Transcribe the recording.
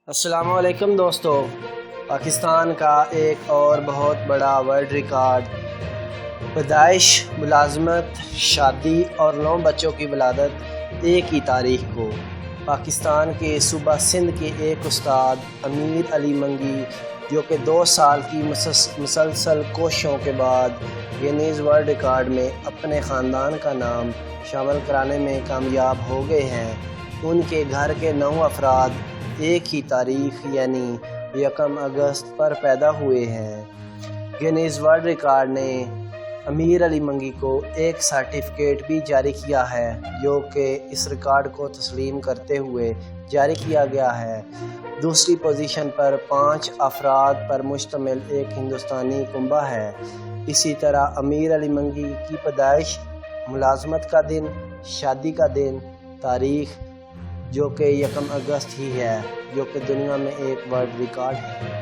अस्सलाम वालेकुम दोस्तों। पाकिस्तान का एक और बहुत बड़ा वर्ल्ड रिकॉर्ड, पैदाइश, मुलाजमत, शादी और 9 बच्चों की वलादत एक ही तारीख को पाकिस्तान के सूबा सिंध के एक उस्ताद अमीर अली मंगी, जो कि 2 साल की मुसलसल कोशिशों के बाद गिनीज वर्ल्ड रिकॉर्ड में अपने ख़ानदान का नाम शामिल कराने में कामयाब हो गए हैं। उनके घर के 9 अफराद एक ही तारीख यानी 1 अगस्त पर पैदा हुए हैं। गिनीज वर्ल्ड रिकॉर्ड ने अमीर अली मंगी को एक सर्टिफिकेट भी जारी किया है, जो कि इस रिकॉर्ड को तस्लीम करते हुए जारी किया गया है। दूसरी पोजीशन पर 5 अफराद पर मुश्तमिल एक हिंदुस्तानी कुंबा है। इसी तरह अमीर अली मंगी की पैदाइश, मुलाजमत का दिन, शादी का दिन, तारीख जो कि 1 अगस्त ही है, जो कि दुनिया में एक वर्ल्ड रिकॉर्ड है।